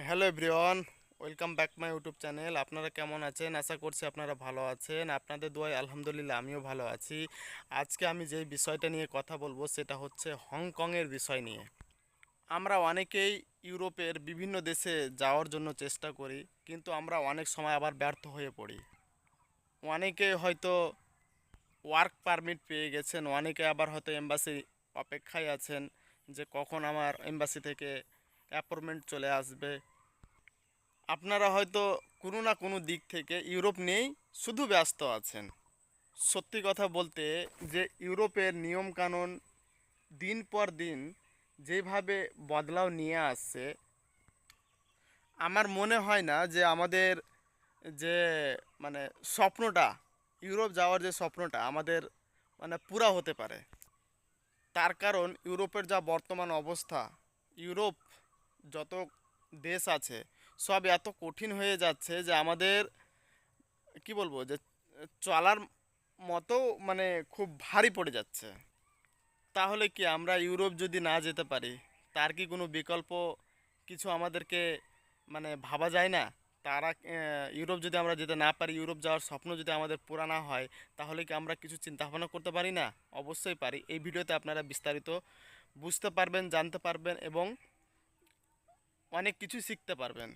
Hello everyone, welcome back my YouTube channel. আপনারা কেমন আছেন? আশা করছি আপনারা ভালো আছেন। আপনাদের দোয়ায় আলহামদুলিল্লাহ আমিও ভালো আছি। আজকে আমি যেই বিষয়টা নিয়ে কথা বলবো সেটা হচ্ছে হংকংয়ের বিষয় নিয়ে। আমরা অনেকেই ইউরোপের বিভিন্ন দেশে যাওয়ার জন্য চেষ্টা করি, কিন্তু আমরা অনেক সময় আবার ব্যর্থ হয়ে পড়ি। অনেকে হয়তো ওয়ার্ক পারমিট পেয়ে গেছেন, অনেকে আবার হয়তো এম্বাসি অপেক্ষায় আছেন যে কখন আমার এম্বাসি থেকে অ্যাপয়েন্টমেন্ট চলে আসবে। আপনারা হয়তো কোনো না কোনো দিক থেকে ইউরোপ নিয়েই শুধু ব্যস্ত আছেন। সত্যি কথা বলতে, যে ইউরোপের নিয়মকানুন দিন পর দিন যেভাবে বদলাও নিয়ে আসছে, আমার মনে হয় না যে আমাদের যে মানে স্বপ্নটা, ইউরোপ যাওয়ার যে স্বপ্নটা আমাদের পুরা হতে পারে। তার কারণ ইউরোপের যা বর্তমান অবস্থা, ইউরোপ যত দেশ আছে সব এত কঠিন হয়ে যাচ্ছে যে আমাদের কি বলবো যে চলার মতো খুব ভারী পড়ে যাচ্ছে। তাহলে কি আমরা ইউরোপ যদি না যেতে পারি, তার কি কোনো বিকল্প কিছু আমাদেরকে ভাবা যায় না? ইউরোপ যদি আমরা যেতে না পারি, ইউরোপ যাওয়ার স্বপ্ন যদি আমাদের পুরা না হয়, তাহলে কি আমরা কিছু চিন্তা ভাবনা করতে পারি না? অবশ্যই পারি। এই ভিডিওতে আপনারা বিস্তারিত বুঝতে পারবেন, জানতে পারবেন এবং অনেক কিছু শিখতে পারবেন।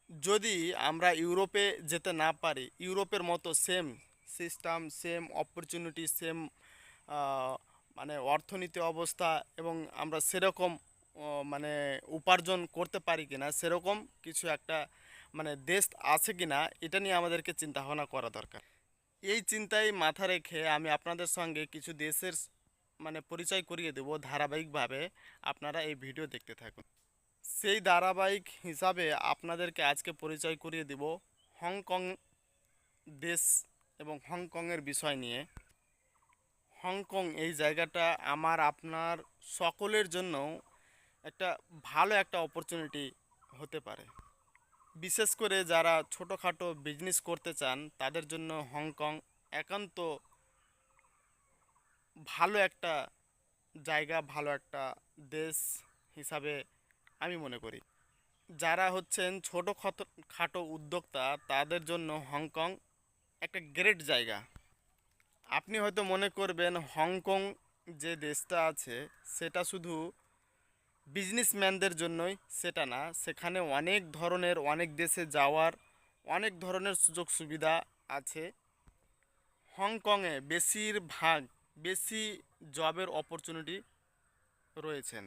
যদি আমরা ইউরোপে যেতে না পারি, ইউরোপের মতো same system, same opportunity, same অর্থনীতি অবস্থা এবং আমরা সেরকম উপার্জন করতে পারি কিনা, সেরকম কিছু একটা দেশ আছে কিনা, এটা নিয়ে আমাদেরকে চিন্তা ভাবনা করা দরকার। এই চিন্তাই মাথা রেখে আমি আপনাদের সঙ্গে কিছু দেশের পরিচয় করিয়ে দেব ধারাবাহিকভাবে। আপনারা এই ভিডিও দেখতে থাকুন। সেই ধারাবাহিক হিসাবে আপনাদেরকে আজকে পরিচয় করিয়ে দেব হংকং দেশ এবং হংকংয়ের বিষয় নিয়ে। হংকং এই জায়গাটা আমার আপনার সকলের জন্য একটা ভালো একটা অপরচুনিটি হতে পারে। বিশেষ করে যারা ছোটোখাটো বিজনেস করতে চান তাদের জন্য হংকং একান্ত ভালো একটা জায়গা, ভালো একটা দেশ হিসাবে আমি মনে করি। যারা হচ্ছেন ছোটো খাটো উদ্যোক্তা তাদের জন্য হংকং একটা গ্রেট জায়গা। আপনি হয়তো মনে করবেন হংকং যে দেশটা আছে সেটা শুধু বিজনেসম্যানদের জন্যই, সেটা না। সেখানে অনেক ধরনের, অনেক দেশে যাওয়ার অনেক ধরনের সুযোগ সুবিধা আছে। হংকংয়ে বেশি জবের অপরচুনিটি রয়েছেন।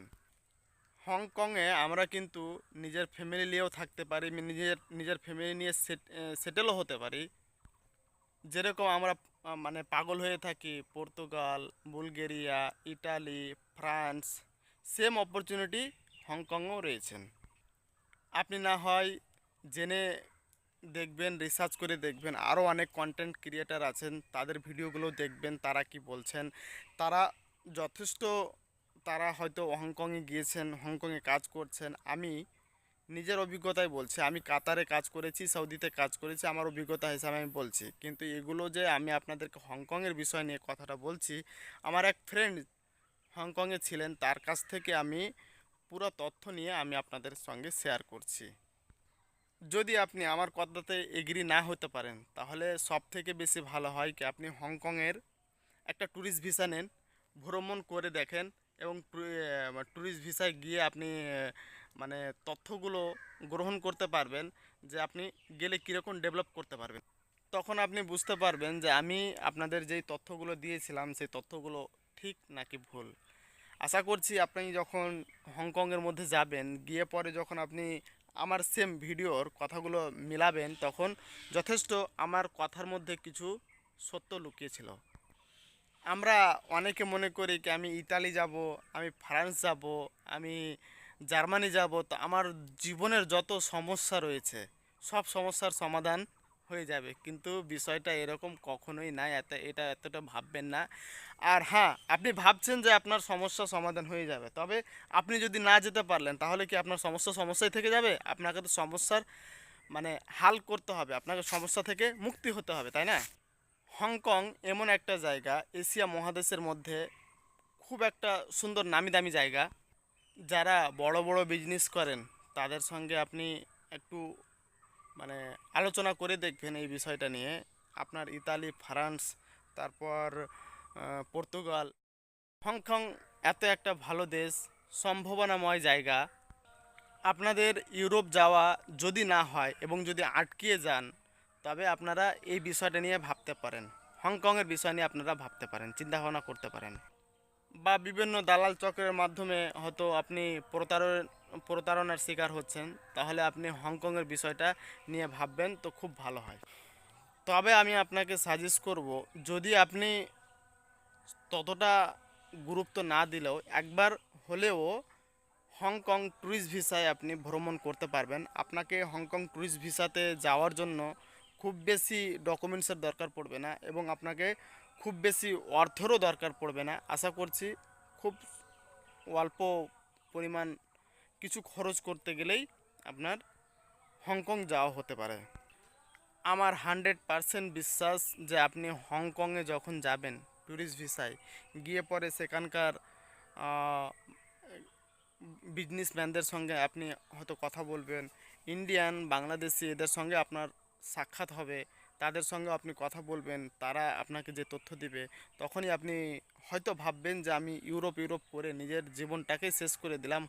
হংকংয়ে আমরা কিন্তু নিজের ফ্যামিলি নিয়েও থাকতে পারি, নিজের ফ্যামিলি নিয়ে সেটেলও হতে পারি। যেরকম আমরা পাগল হয়ে থাকি Portugal, Bulgaria, Italy, France, same opportunity হংকংয়েও রয়েছেন। আপনি না হয় জেনে দেখবেন, রিসার্চ করে দেখবেন, আরও অনেক কন্টেন্ট ক্রিয়েটার আছেন তাদের ভিডিওগুলো দেখবেন, তারা কি বলছেন। তারা যথেষ্ট, তারা হয়তো হংকংয়ে গিয়েছেন, হংকংয়ে কাজ করছেন। আমি নিজের অভিজ্ঞতায় বলছি, আমি কাতারে কাজ করেছি, সৌদিতে কাজ করেছি, আমার অভিজ্ঞতা হিসাবে আমি বলছি। কিন্তু এগুলো যে আমি আপনাদেরকে হংকংয়ের বিষয় নিয়ে কথাটা বলছি, আমার এক ফ্রেন্ড হংকংয়ে ছিলেন, তার কাছ থেকে আমি পুরো তথ্য নিয়ে আমি আপনাদের সঙ্গে শেয়ার করছি। যদি আপনি আমার কথাতে এগ্রি না হতে পারেন, তাহলে সব থেকে বেশি ভালো হয় কি আপনি হংকংয়ের একটা ট্যুরিস্ট ভিসা নেন, ভ্রমণ করে দেখেন এবং ট্যুরিস্ট ভিসায় গিয়ে আপনি মানে তথ্যগুলো গ্রহণ করতে পারবেন যে আপনি গেলে কীরকম ডেভেলপ করতে পারবেন। তখন আপনি বুঝতে পারবেন যে আমি আপনাদের যেই তথ্যগুলো দিয়েছিলাম সেই তথ্যগুলো ঠিক নাকি ভুল। আশা করছি আপনি যখন হংকংয়ের মধ্যে যাবেন, গিয়ে পরে যখন আপনি আমার সেম ভিডিওর কথাগুলো মিলাবেন, তখন যথেষ্ট আমার কথার মধ্যে কিছু সত্য লুকিয়েছিল। আমরা অনেকে মনে করি কি আমি ইতালি যাব, আমি ফ্রান্স যাব, আমি জার্মানি যাব, তো আমার জীবনের যত সমস্যা রয়েছে সব সমস্যার সমাধান হয়ে যাবে। কিন্তু বিষয়টা এরকম কখনোই নাই, এটা এতটা ভাববেন না। আর হ্যাঁ, আপনি ভাবছেন যে আপনার সমস্যা সমাধান হয়ে যাবে, তবে আপনি যদি না যেতে পারলেন তাহলে কি আপনার সমস্যাই থেকে যাবে? আপনাকে তো সমস্যার হাল করতে হবে, আপনাকে সমস্যা থেকে মুক্তি হতে হবে, তাই না? হংকং এমন একটা জায়গা, এশিয়া মহাদেশের মধ্যে খুব একটা সুন্দর নামি দামি জায়গা। যারা বড় বড় বিজনেস করেন তাদের সঙ্গে আপনি একটু মানে আলোচনা করে দেখবেন এই বিষয়টা নিয়ে। আপনার ইতালি, ফ্রান্স, তারপর পর্তুগাল, হংকং এত একটা ভালো দেশ, সম্ভাবনাময় জায়গা। আপনাদের ইউরোপ যাওয়া যদি না হয় এবং যদি আটকিয়ে যান, তবে আপনারা এই বিষয়টা নিয়ে ভাবতে পারেন। হংকংয়ের বিষয় নিয়ে আপনারা ভাবতে পারেন, চিন্তাভাবনা করতে পারেন। বা বিভিন্ন দালাল চক্রের মাধ্যমে হয়তো আপনি প্রতারণার শিকার হচ্ছেন, তাহলে আপনি হংকংয়ের বিষয়টা নিয়ে ভাববেন তো খুব ভালো হয়। তবে আমি আপনাকে সাজেস্ট করব, যদি আপনি ততটা গুরুত্ব না দিলেও একবার হলেও হংকং ট্যুরিস্ট ভিসায় আপনি ভ্রমণ করতে পারবেন। আপনাকে হংকং ট্যুরিস্ট ভিসাতে যাওয়ার জন্য খুব বেশি ডকুমেন্টসের দরকার পড়বে না এবং আপনাকে খুব বেশি অর্থেরও দরকার পড়বে না। আশা করছি খুব অল্প পরিমাণ কিছু খরচ করতে গেলেই আপনার হংকং যাওয়া হতে পারে। আমার 100% বিশ্বাস যে আপনি হংকংয়ে যখন যাবেন ট্যুরিস্ট ভিসায়, গিয়ে পরে সেখানকার বিজনেসম্যানদের সঙ্গে আপনি হয়তো কথা বলবেন, ইন্ডিয়ান, বাংলাদেশি এদের সঙ্গে আপনার সাক্ষাৎ হবে, তাদের সঙ্গে আপনি কথা বলবেন, তারা আপনাকে যে তথ্য দিবে, তখনই আপনি হয়তো ভাববেন যে আমি ইউরোপ ইউরোপ করে নিজের জীবনটাকেই শেষ করে দিলাম।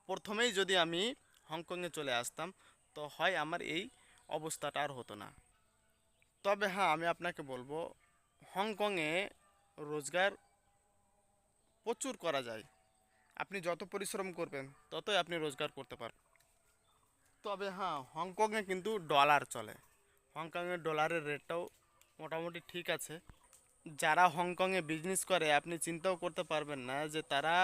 প্রথমেই যদি আমি হংকংয়ে চলে আসতাম, তো হয় আমার এই অবস্থাটা আর হতো না। তবে হ্যাঁ, আমি আপনাকে বলবো, হংকংয়ে রোজগার প্রচুর করা যায়। আপনি যত পরিশ্রম করবেন ততই আপনি রোজগার করতে পারবেন। তবে হ্যাঁ, হংকংয়ে কিন্তু ডলার চলে। হংকংয়ের ডলারের রেটটাও মোটামুটি ঠিক আছে। যারা হংকংয়ে বিজনেস করে আপনি চিন্তাও করতে পারবেন না যে তারা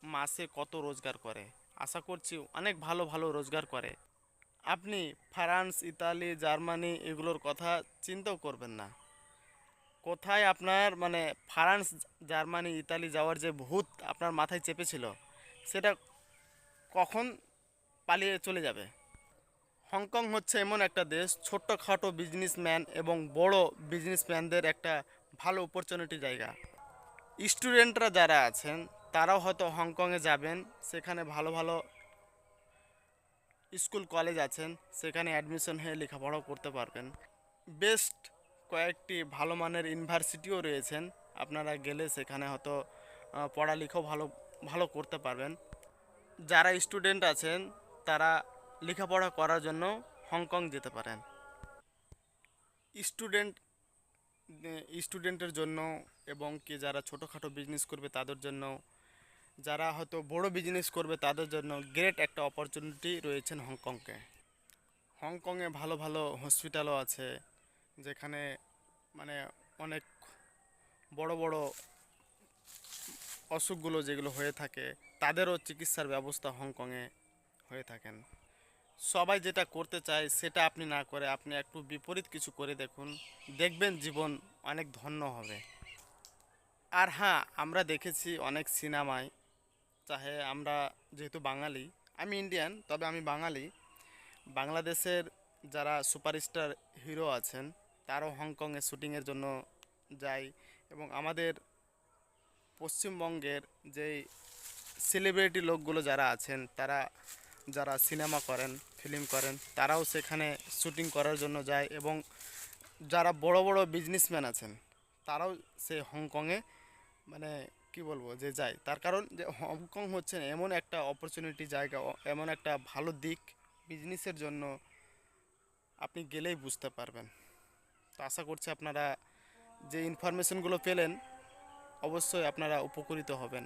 মাসে কত রোজগার করে। আশা করছি অনেক ভালো ভালো রোজগার করে। আপনি ফ্রান্স, ইতালি, জার্মানি এগুলোর কথা চিন্তাও করবেন না। কোথায় আপনার মানে ফ্রান্স, জার্মানি, ইতালি যাওয়ার যে ভূত আপনার মাথায় চেপেছিল, সেটা কখন পালিয়ে চলে যাবে। হংকং হচ্ছে এমন একটা দেশ, ছোট্টখাটো বিজনেসম্যান এবং বড় বিজনেসম্যানদের একটা ভালো অপরচুনিটি জায়গা। স্টুডেন্টরা যারা আছেন তারাও হয়তো হংকংয়ে যাবেন, সেখানে ভালো ভালো স্কুল কলেজ আছেন, সেখানে অ্যাডমিশন হয়ে লেখাপড়াও করতে পারবেন। বেস্ট কয়েকটি ভালো মানের ইউনিভার্সিটিও রয়েছেন, আপনারা গেলে সেখানে হয়তো পড়ালেখাও ভালো ভালো করতে পারবেন। যারা স্টুডেন্ট আছেন তারা লেখাপড়া করার জন্য হংকং যেতে পারেন। স্টুডেন্ট স্টুডেন্টের জন্য এবং কি যারা ছোটোখাটো বিজনেস করবে তাদের জন্য, যারা হয়তো বড় বিজনেস করবে তাদের জন্য গ্রেট একটা অপরচুনিটি রয়েছেন হংকংকে। হংকংয়ে ভালো ভালো হসপিটালও আছে, যেখানে মানে অনেক বড় বড় অসুখগুলো যেগুলো হয়ে থাকে তাদেরও চিকিৎসার ব্যবস্থা হংকংয়ে হয়ে থাকেন। সবাই যেটা করতে চায় সেটা আপনি না করে আপনি একটু বিপরীত কিছু করে দেখুন, দেখবেন জীবন অনেক ধন্য হবে। আর হ্যাঁ, আমরা দেখেছি অনেক সিনেমায়, চাহে আমরা যেহেতু বাঙালি, আমি ইন্ডিয়ান তবে আমি বাঙালি, বাংলাদেশের যারা সুপারস্টার হিরো আছেন তারাও হংকংয়ে শ্যুটিংয়ের জন্য যায়। এবং আমাদের পশ্চিমবঙ্গের যেই সেলিব্রিটি লোকগুলো যারা আছেন, তারা যারা সিনেমা করেন, ফিল্ম করেন, তারাও সেখানে শ্যুটিং করার জন্য যায়। এবং যারা বড় বড় বিজনেসম্যান আছেন তারাও সে হংকংয়ে মানে কি বলবো যে যায়, তার কারণ যে হংকং হচ্ছে এমন একটা অপরচুনিটি জায়গা, এমন একটা ভালো দিক বিজনেসের জন্য, আপনি গেলেই বুঝতে পারবেন। তো আশা করছি আপনারা যে ইনফরমেশনগুলো পেলেন অবশ্যই আপনারা উপকৃত হবেন।